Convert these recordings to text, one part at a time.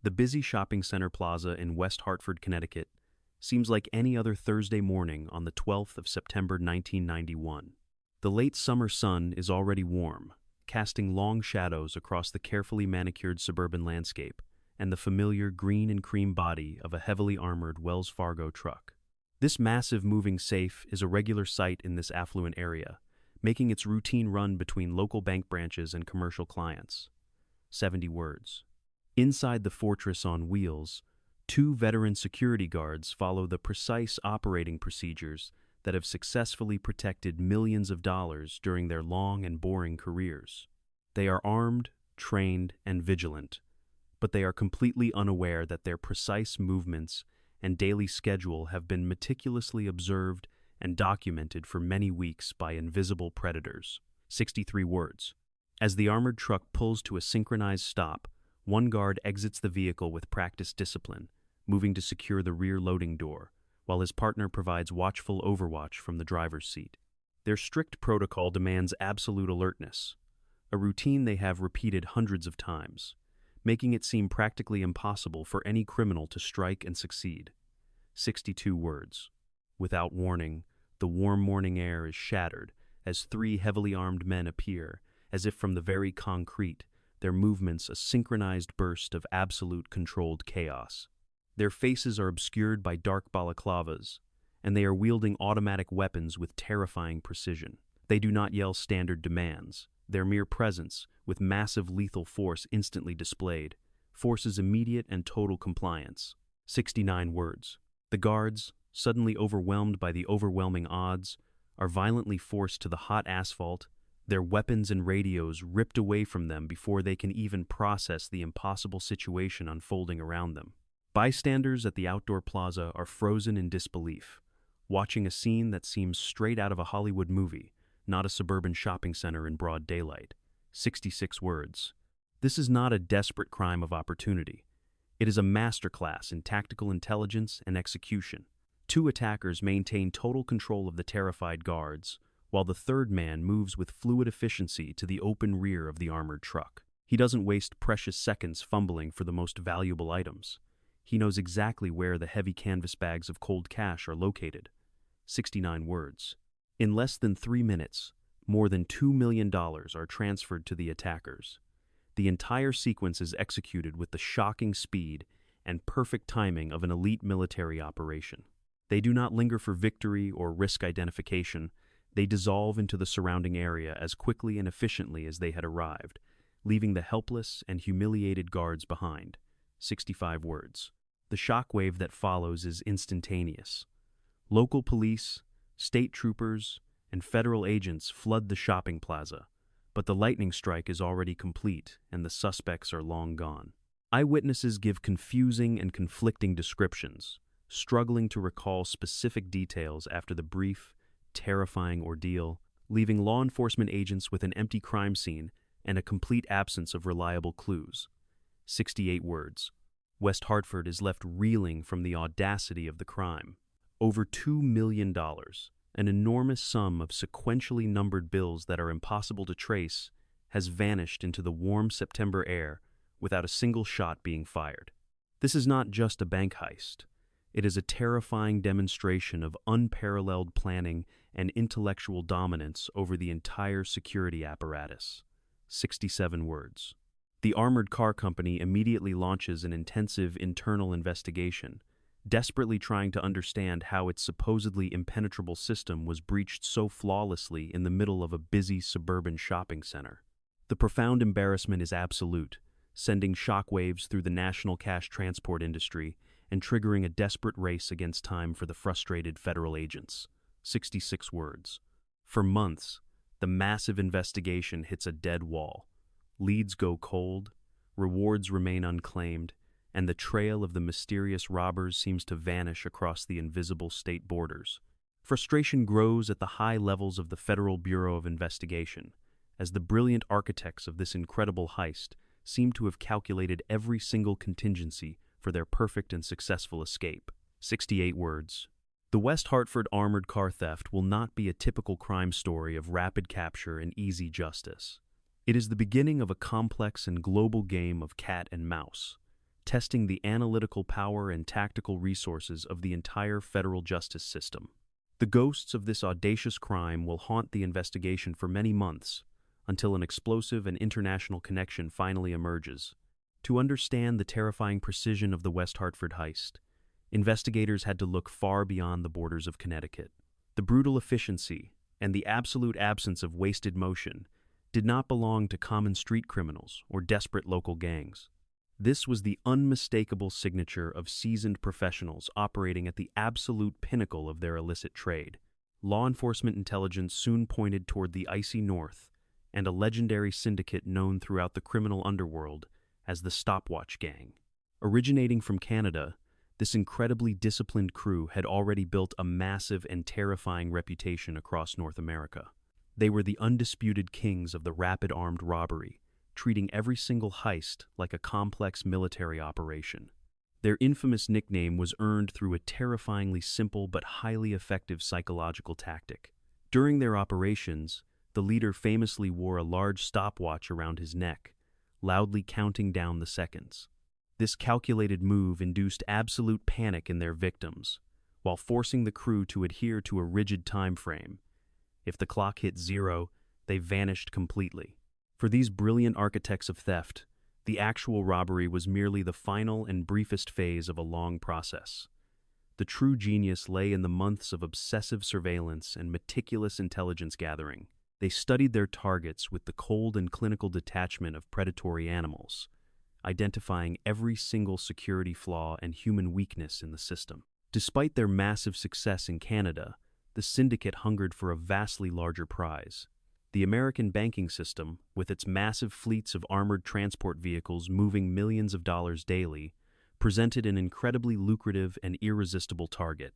The busy shopping center plaza in West Hartford, Connecticut, seems like any other Thursday morning on the 12th of September 1991. The late summer sun is already warm, casting long shadows across the carefully manicured suburban landscape and the familiar green and cream body of a heavily armored Wells Fargo truck. This massive moving safe is a regular sight in this affluent area, making its routine run between local bank branches and commercial clients. 70 words. Inside the fortress on wheels, two veteran security guards follow the precise operating procedures that have successfully protected millions of dollars during their long and boring careers. They are armed, trained, and vigilant, but they are completely unaware that their precise movements and daily schedule have been meticulously observed and documented for many weeks by invisible predators. 63 words. As the armored truck pulls to a synchronized stop, one guard exits the vehicle with practiced discipline, moving to secure the rear loading door, while his partner provides watchful overwatch from the driver's seat. Their strict protocol demands absolute alertness, a routine they have repeated hundreds of times, making it seem practically impossible for any criminal to strike and succeed. 62 words. Without warning, the warm morning air is shattered as three heavily armed men appear, as if from the very concrete, their movements a synchronized burst of absolute controlled chaos. Their faces are obscured by dark balaclavas, and they are wielding automatic weapons with terrifying precision. They do not yell standard demands. Their mere presence, with massive lethal force instantly displayed, forces immediate and total compliance. 69 words. The guards, suddenly overwhelmed by the overwhelming odds, are violently forced to the hot asphalt, their weapons and radios ripped away from them before they can even process the impossible situation unfolding around them. Bystanders at the outdoor plaza are frozen in disbelief, watching a scene that seems straight out of a Hollywood movie, not a suburban shopping center in broad daylight. 66 words. This is not a desperate crime of opportunity. It is a masterclass in tactical intelligence and execution. Two attackers maintain total control of the terrified guards, while the third man moves with fluid efficiency to the open rear of the armored truck. He doesn't waste precious seconds fumbling for the most valuable items. He knows exactly where the heavy canvas bags of cold cash are located. 69 words. In less than 3 minutes, more than $2 million are transferred to the attackers. The entire sequence is executed with the shocking speed and perfect timing of an elite military operation. They do not linger for victory or risk identification. They dissolve into the surrounding area as quickly and efficiently as they had arrived, leaving the helpless and humiliated guards behind. 65 words. The shockwave that follows is instantaneous. Local police, state troopers, and federal agents flood the shopping plaza, but the lightning strike is already complete and the suspects are long gone. Eyewitnesses give confusing and conflicting descriptions, struggling to recall specific details after the brief, terrifying ordeal, leaving law enforcement agents with an empty crime scene and a complete absence of reliable clues. 68 words. West Hartford is left reeling from the audacity of the crime. Over $2 million, an enormous sum of sequentially numbered bills that are impossible to trace, has vanished into the warm September air without a single shot being fired. This is not just a bank heist. It is a terrifying demonstration of unparalleled planning and intellectual dominance over the entire security apparatus. 67 words. The armored car company immediately launches an intensive internal investigation, desperately trying to understand how its supposedly impenetrable system was breached so flawlessly in the middle of a busy suburban shopping center. The profound embarrassment is absolute, sending shockwaves through the national cash transport industry and triggering a desperate race against time for the frustrated federal agents. 66 words. For months, the massive investigation hits a dead wall. Leads go cold, rewards remain unclaimed, and the trail of the mysterious robbers seems to vanish across the invisible state borders. Frustration grows at the high levels of the Federal Bureau of Investigation, as the brilliant architects of this incredible heist seem to have calculated every single contingency for their perfect and successful escape. 68 words. The West Hartford armored car theft will not be a typical crime story of rapid capture and easy justice. It is the beginning of a complex and global game of cat and mouse, testing the analytical power and tactical resources of the entire federal justice system. The ghosts of this audacious crime will haunt the investigation for many months, until an explosive and international connection finally emerges. To understand the terrifying precision of the West Hartford heist, investigators had to look far beyond the borders of Connecticut. The brutal efficiency and the absolute absence of wasted motion did not belong to common street criminals or desperate local gangs. This was the unmistakable signature of seasoned professionals operating at the absolute pinnacle of their illicit trade. Law enforcement intelligence soon pointed toward the icy north and a legendary syndicate known throughout the criminal underworld as the Stopwatch Gang. Originating from Canada, this incredibly disciplined crew had already built a massive and terrifying reputation across North America. They were the undisputed kings of the rapid armed robbery, treating every single heist like a complex military operation. Their infamous nickname was earned through a terrifyingly simple but highly effective psychological tactic. During their operations, the leader famously wore a large stopwatch around his neck, loudly counting down the seconds. This calculated move induced absolute panic in their victims, while forcing the crew to adhere to a rigid time frame. If the clock hit 0, they vanished completely. For these brilliant architects of theft, the actual robbery was merely the final and briefest phase of a long process. The true genius lay in the months of obsessive surveillance and meticulous intelligence gathering. They studied their targets with the cold and clinical detachment of predatory animals, identifying every single security flaw and human weakness in the system. Despite their massive success in Canada, the syndicate hungered for a vastly larger prize. The American banking system, with its massive fleets of armored transport vehicles moving millions of dollars daily, presented an incredibly lucrative and irresistible target.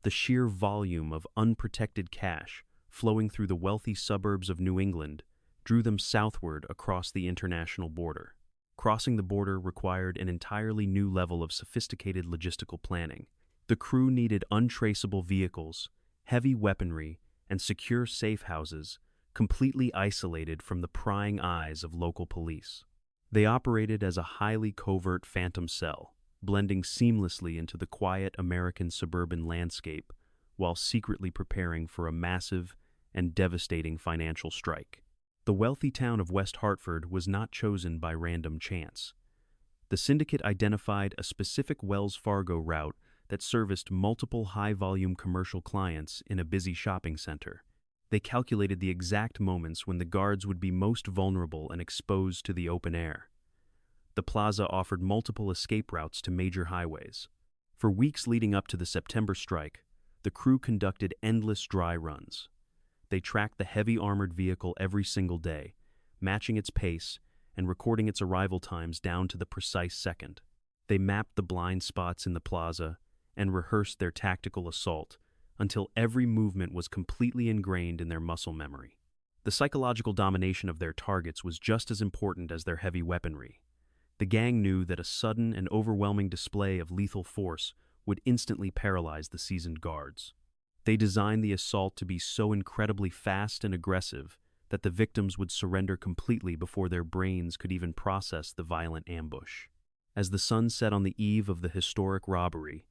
The sheer volume of unprotected cash flowing through the wealthy suburbs of New England drew them southward across the international border. Crossing the border required an entirely new level of sophisticated logistical planning. The crew needed untraceable vehicles, heavy weaponry, and secure safe houses, completely isolated from the prying eyes of local police. They operated as a highly covert phantom cell, blending seamlessly into the quiet American suburban landscape while secretly preparing for a massive and devastating financial strike. The wealthy town of West Hartford was not chosen by random chance. The syndicate identified a specific Wells Fargo route that serviced multiple high-volume commercial clients in a busy shopping center. They calculated the exact moments when the guards would be most vulnerable and exposed to the open air. The plaza offered multiple escape routes to major highways. For weeks leading up to the September strike, the crew conducted endless dry runs. They tracked the heavy armored vehicle every single day, matching its pace and recording its arrival times down to the precise second. They mapped the blind spots in the plaza and rehearsed their tactical assault until every movement was completely ingrained in their muscle memory. The psychological domination of their targets was just as important as their heavy weaponry. The gang knew that a sudden and overwhelming display of lethal force would instantly paralyze the seasoned guards. They designed the assault to be so incredibly fast and aggressive that the victims would surrender completely before their brains could even process the violent ambush. As the sun set on the eve of the historic robbery,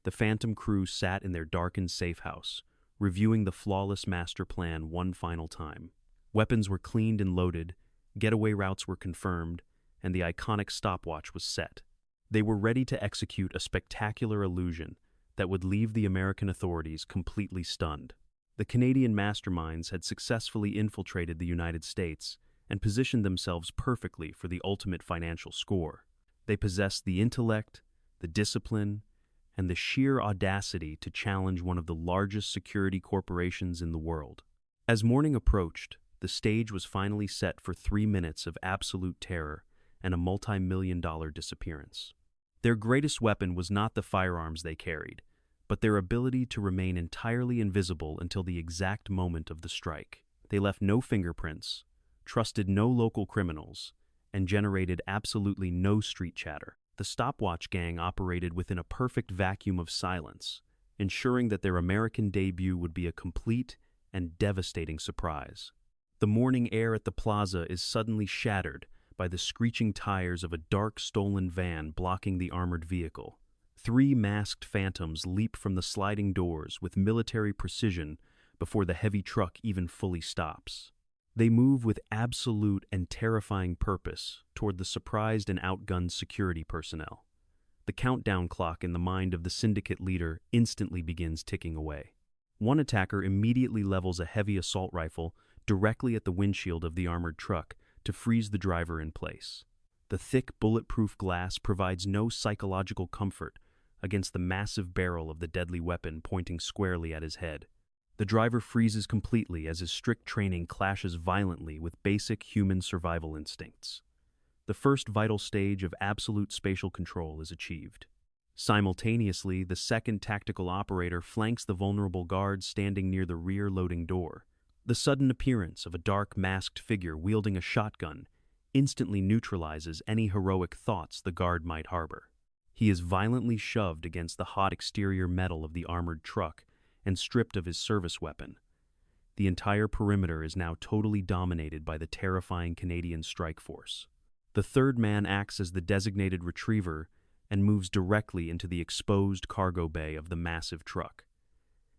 the Phantom crew sat in their darkened safe house, reviewing the flawless master plan one final time. Weapons were cleaned and loaded, getaway routes were confirmed, and the iconic stopwatch was set. They were ready to execute a spectacular illusion that would leave the American authorities completely stunned. The Canadian masterminds had successfully infiltrated the United States and positioned themselves perfectly for the ultimate financial score. They possessed the intellect, the discipline, and the sheer audacity to challenge one of the largest security corporations in the world. As morning approached, the stage was finally set for 3 minutes of absolute terror and a multi-million-dollar disappearance. Their greatest weapon was not the firearms they carried, but their ability to remain entirely invisible until the exact moment of the strike. They left no fingerprints, trusted no local criminals, and generated absolutely no street chatter. The Stopwatch Gang operated within a perfect vacuum of silence, ensuring that their American debut would be a complete and devastating surprise. The morning air at the plaza is suddenly shattered by the screeching tires of a dark stolen van blocking the armored vehicle. Three masked phantoms leap from the sliding doors with military precision before the heavy truck even fully stops. They move with absolute and terrifying purpose toward the surprised and outgunned security personnel. The countdown clock in the mind of the syndicate leader instantly begins ticking away. One attacker immediately levels a heavy assault rifle directly at the windshield of the armored truck to freeze the driver in place. The thick, bulletproof glass provides no psychological comfort against the massive barrel of the deadly weapon pointing squarely at his head. The driver freezes completely as his strict training clashes violently with basic human survival instincts. The first vital stage of absolute spatial control is achieved. Simultaneously, the second tactical operator flanks the vulnerable guard standing near the rear loading door. The sudden appearance of a dark, masked figure wielding a shotgun instantly neutralizes any heroic thoughts the guard might harbor. He is violently shoved against the hot exterior metal of the armored truck and stripped of his service weapon. The entire perimeter is now totally dominated by the terrifying Canadian strike force. The third man acts as the designated retriever and moves directly into the exposed cargo bay of the massive truck.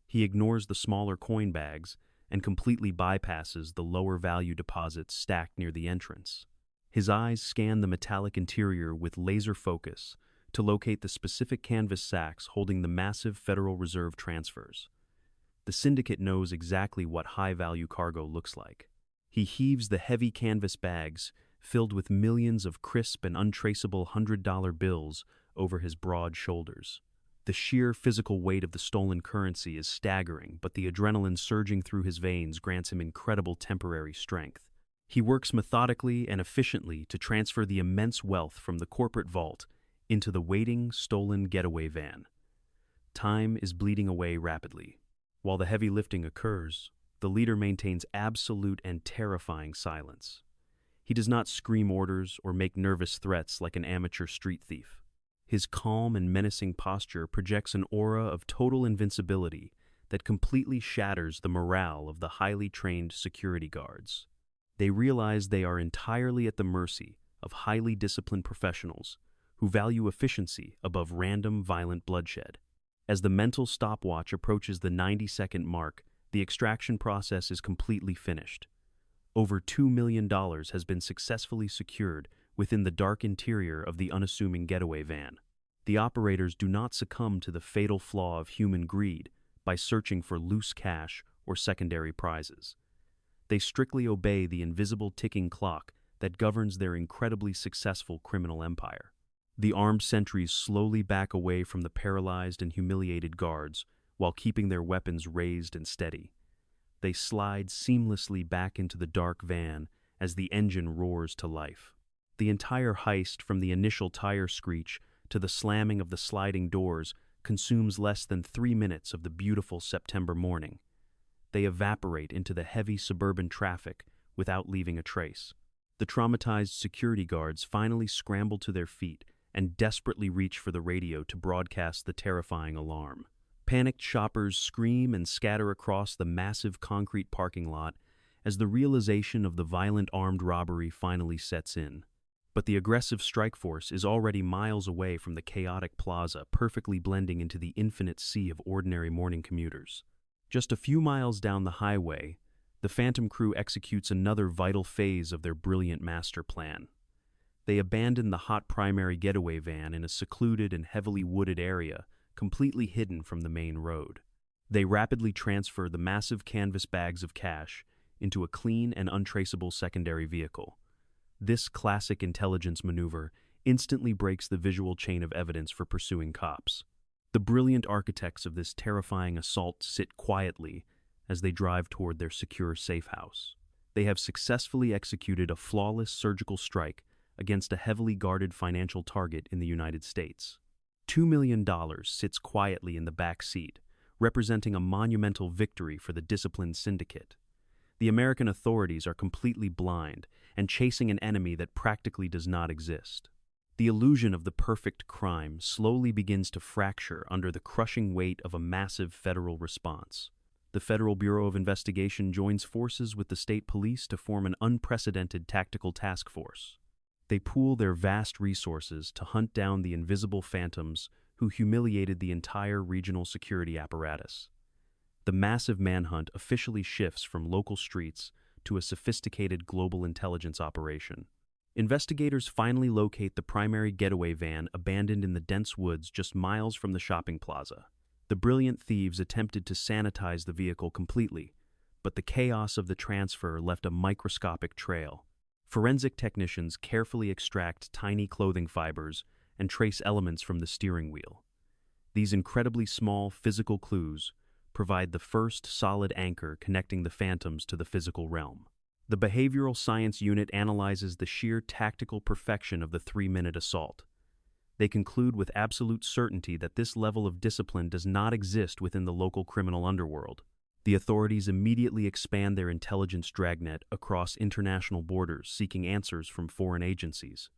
He ignores the smaller coin bags and completely bypasses the lower value deposits stacked near the entrance. His eyes scan the metallic interior with laser focus to locate the specific canvas sacks holding the massive Federal Reserve transfers. The syndicate knows exactly what high-value cargo looks like. He heaves the heavy canvas bags filled with millions of crisp and untraceable $100 bills over his broad shoulders. The sheer physical weight of the stolen currency is staggering, but the adrenaline surging through his veins grants him incredible temporary strength. He works methodically and efficiently to transfer the immense wealth from the corporate vault into the waiting, stolen getaway van. Time is bleeding away rapidly. While the heavy lifting occurs, the leader maintains absolute and terrifying silence. He does not scream orders or make nervous threats like an amateur street thief. His calm and menacing posture projects an aura of total invincibility that completely shatters the morale of the highly trained security guards. They realize they are entirely at the mercy of highly disciplined professionals who value efficiency above random violent bloodshed. As the mental stopwatch approaches the 90-second mark, the extraction process is completely finished. Over $2 million has been successfully secured within the dark interior of the unassuming getaway van. The operators do not succumb to the fatal flaw of human greed by searching for loose cash or secondary prizes. They strictly obey the invisible ticking clock that governs their incredibly successful criminal empire. The armed sentries slowly back away from the paralyzed and humiliated guards while keeping their weapons raised and steady. They slide seamlessly back into the dark van as the engine roars to life. The entire heist, from the initial tire screech to the slamming of the sliding doors, consumes less than 3 minutes of the beautiful September morning. They evaporate into the heavy suburban traffic without leaving a trace. The traumatized security guards finally scramble to their feet and desperately reach for the radio to broadcast the terrifying alarm. Panicked shoppers scream and scatter across the massive concrete parking lot as the realization of the violent armed robbery finally sets in. But the aggressive strike force is already miles away from the chaotic plaza, perfectly blending into the infinite sea of ordinary morning commuters. Just a few miles down the highway, the Phantom crew executes another vital phase of their brilliant master plan. They abandon the hot primary getaway van in a secluded and heavily wooded area, completely hidden from the main road. They rapidly transfer the massive canvas bags of cash into a clean and untraceable secondary vehicle. This classic intelligence maneuver instantly breaks the visual chain of evidence for pursuing cops. The brilliant architects of this terrifying assault sit quietly as they drive toward their secure safe house. They have successfully executed a flawless surgical strike against a heavily guarded financial target in the United States. $2 million sits quietly in the back seat, representing a monumental victory for the disciplined syndicate. The American authorities are completely blind and chasing an enemy that practically does not exist. The illusion of the perfect crime slowly begins to fracture under the crushing weight of a massive federal response. The Federal Bureau of Investigation joins forces with the state police to form an unprecedented tactical task force. They pool their vast resources to hunt down the invisible phantoms who humiliated the entire regional security apparatus. The massive manhunt officially shifts from local streets to a sophisticated global intelligence operation. Investigators finally locate the primary getaway van abandoned in the dense woods just miles from the shopping plaza. The brilliant thieves attempted to sanitize the vehicle completely, but the chaos of the transfer left a microscopic trail. Forensic technicians carefully extract tiny clothing fibers and trace elements from the steering wheel. These incredibly small physical clues provide the first solid anchor connecting the phantoms to the physical realm. The behavioral science unit analyzes the sheer tactical perfection of the 3-minute assault. They conclude with absolute certainty that this level of discipline does not exist within the local criminal underworld. The authorities immediately expand their intelligence dragnet across international borders, seeking answers from foreign agencies.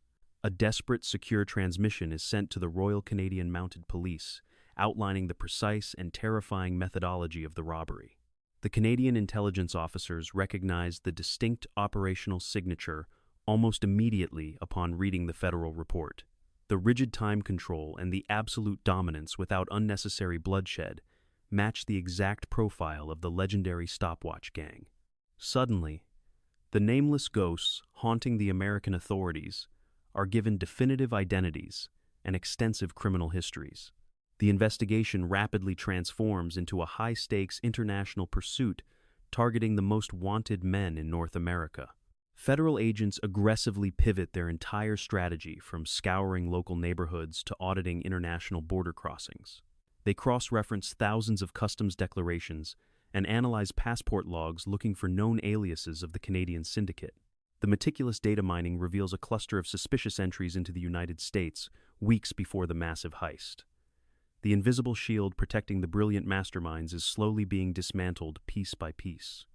A desperate, secure transmission is sent to the Royal Canadian Mounted Police, outlining the precise and terrifying methodology of the robbery. The Canadian intelligence officers recognized the distinct operational signature almost immediately upon reading the federal report. The rigid time control and the absolute dominance without unnecessary bloodshed match the exact profile of the legendary stopwatch gang. Suddenly, the nameless ghosts haunting the American authorities are given definitive identities and extensive criminal histories. The investigation rapidly transforms into a high-stakes international pursuit targeting the most wanted men in North America. Federal agents aggressively pivot their entire strategy from scouring local neighborhoods to auditing international border crossings. They cross-reference thousands of customs declarations and analyze passport logs looking for known aliases of the Canadian syndicate. The meticulous data mining reveals a cluster of suspicious entries into the United States weeks before the massive heist. The invisible shield protecting the brilliant masterminds is slowly being dismantled piece by piece.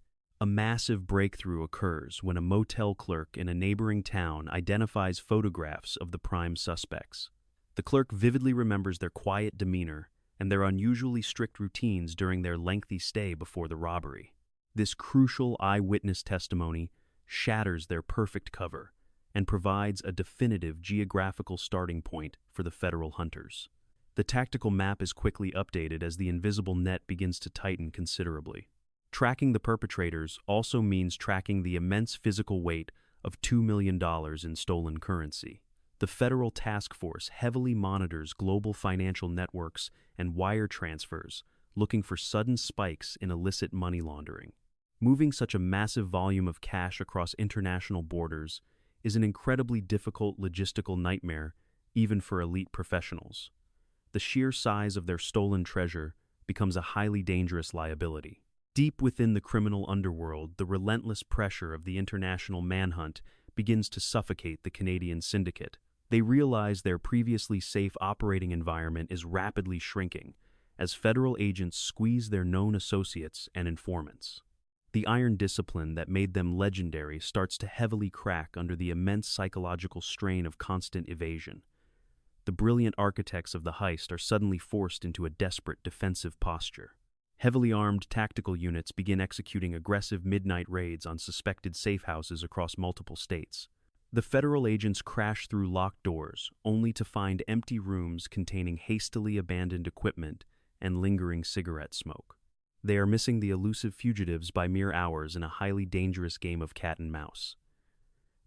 A massive breakthrough occurs when a motel clerk in a neighboring town identifies photographs of the prime suspects. The clerk vividly remembers their quiet demeanor and their unusually strict routines during their lengthy stay before the robbery. This crucial eyewitness testimony shatters their perfect cover and provides a definitive geographical starting point for the federal hunters. The tactical map is quickly updated as the invisible net begins to tighten considerably. Tracking the perpetrators also means tracking the immense physical weight of $2 million in stolen currency. The federal task force heavily monitors global financial networks and wire transfers, looking for sudden spikes in illicit money laundering. Moving such a massive volume of cash across international borders is an incredibly difficult logistical nightmare, even for elite professionals. The sheer size of their stolen treasure becomes a highly dangerous liability. Deep within the criminal underworld, the relentless pressure of the international manhunt begins to suffocate the Canadian syndicate. They realize their previously safe operating environment is rapidly shrinking as federal agents squeeze their known associates and informants. The iron discipline that made them legendary starts to heavily crack under the immense psychological strain of constant evasion. The brilliant architects of the heist are suddenly forced into a desperate defensive posture. Heavily armed tactical units begin executing aggressive midnight raids on suspected safe houses across multiple states. The federal agents crash through locked doors, only to find empty rooms containing hastily abandoned equipment and lingering cigarette smoke. They are missing the elusive fugitives by mere hours in a highly dangerous game of cat and mouse.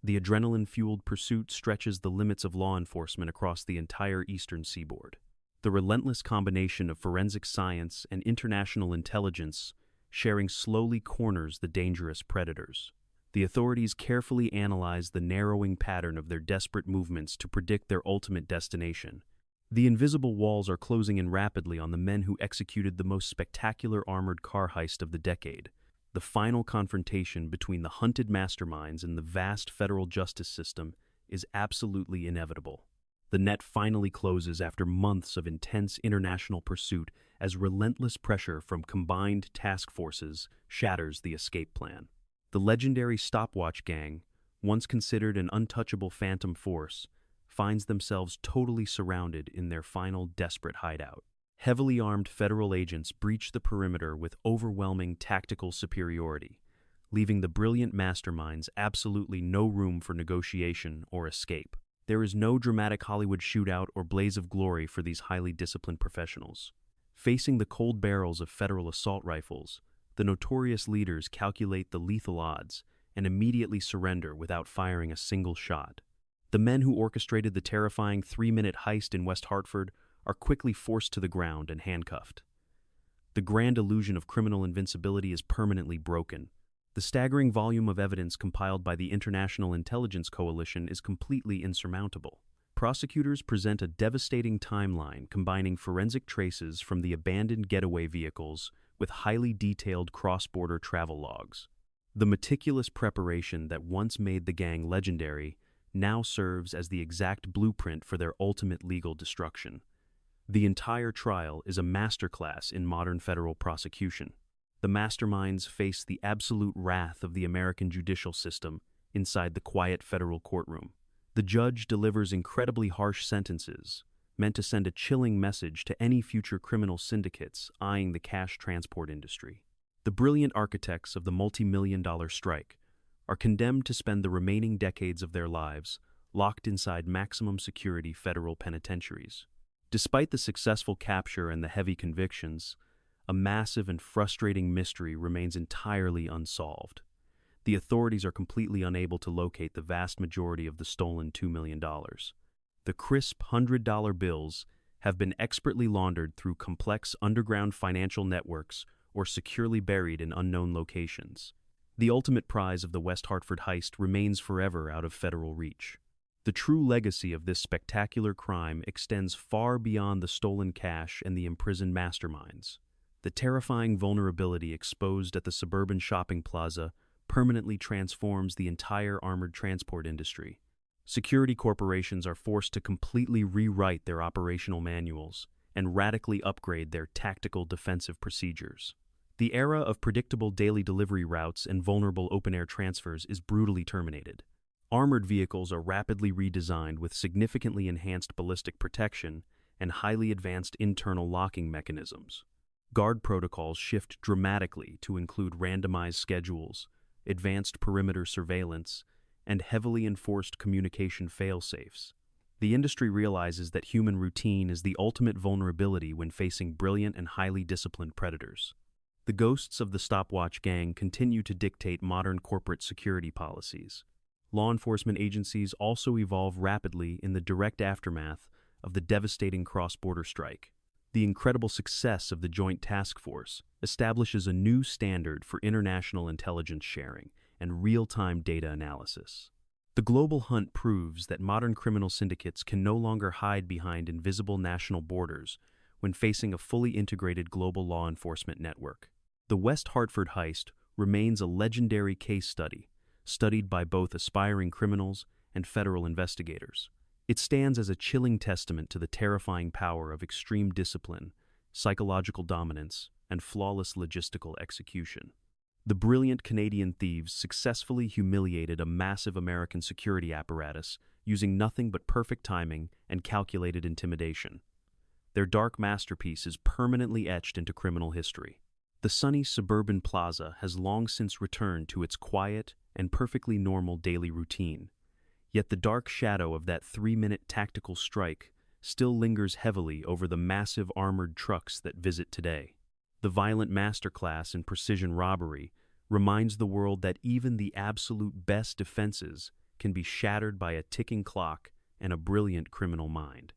The adrenaline-fueled pursuit stretches the limits of law enforcement across the entire eastern seaboard. The relentless combination of forensic science and international intelligence sharing slowly corners the dangerous predators. The authorities carefully analyze the narrowing pattern of their desperate movements to predict their ultimate destination. The invisible walls are closing in rapidly on the men who executed the most spectacular armored car heist of the decade. The final confrontation between the hunted masterminds and the vast federal justice system is absolutely inevitable. The net finally closes after months of intense international pursuit as relentless pressure from combined task forces shatters the escape plan. The legendary stopwatch gang, once considered an untouchable phantom force, finds themselves totally surrounded in their final desperate hideout. Heavily armed federal agents breach the perimeter with overwhelming tactical superiority, leaving the brilliant masterminds absolutely no room for negotiation or escape. There is no dramatic Hollywood shootout or blaze of glory for these highly disciplined professionals. Facing the cold barrels of federal assault rifles, the notorious leaders calculate the lethal odds and immediately surrender without firing a single shot. The men who orchestrated the terrifying 3-minute heist in West Hartford are quickly forced to the ground and handcuffed. The grand illusion of criminal invincibility is permanently broken. The staggering volume of evidence compiled by the International Intelligence Coalition is completely insurmountable. Prosecutors present a devastating timeline combining forensic traces from the abandoned getaway vehicles with highly detailed cross-border travel logs. The meticulous preparation that once made the gang legendary now serves as the exact blueprint for their ultimate legal destruction. The entire trial is a masterclass in modern federal prosecution. The masterminds face the absolute wrath of the American judicial system inside the quiet federal courtroom. The judge delivers incredibly harsh sentences, meant to send a chilling message to any future criminal syndicates eyeing the cash transport industry. The brilliant architects of the multi-million-dollar strike are condemned to spend the remaining decades of their lives locked inside maximum security federal penitentiaries. Despite the successful capture and the heavy convictions, a massive and frustrating mystery remains entirely unsolved. The authorities are completely unable to locate the vast majority of the stolen $2 million. The crisp $100 bills have been expertly laundered through complex underground financial networks or securely buried in unknown locations. The ultimate prize of the West Hartford heist remains forever out of federal reach. The true legacy of this spectacular crime extends far beyond the stolen cash and the imprisoned masterminds. The terrifying vulnerability exposed at the suburban shopping plaza permanently transforms the entire armored transport industry. Security corporations are forced to completely rewrite their operational manuals and radically upgrade their tactical defensive procedures. The era of predictable daily delivery routes and vulnerable open-air transfers is brutally terminated. Armored vehicles are rapidly redesigned with significantly enhanced ballistic protection and highly advanced internal locking mechanisms. Guard protocols shift dramatically to include randomized schedules, advanced perimeter surveillance, and heavily enforced communication fail-safes. The industry realizes that human routine is the ultimate vulnerability when facing brilliant and highly disciplined predators. The ghosts of the stopwatch gang continue to dictate modern corporate security policies. Law enforcement agencies also evolve rapidly in the direct aftermath of the devastating cross-border strike. The incredible success of the Joint Task Force establishes a new standard for international intelligence sharing and real-time data analysis. The global hunt proves that modern criminal syndicates can no longer hide behind invisible national borders when facing a fully integrated global law enforcement network. The West Hartford heist remains a legendary case study, studied by both aspiring criminals and federal investigators. It stands as a chilling testament to the terrifying power of extreme discipline, psychological dominance, and flawless logistical execution. The brilliant Canadian thieves successfully humiliated a massive American security apparatus using nothing but perfect timing and calculated intimidation. Their dark masterpiece is permanently etched into criminal history. The sunny suburban plaza has long since returned to its quiet and perfectly normal daily routine. Yet the dark shadow of that 3-minute tactical strike still lingers heavily over the massive armored trucks that visit today. The violent masterclass in precision robbery reminds the world that even the absolute best defenses can be shattered by a ticking clock and a brilliant criminal mind.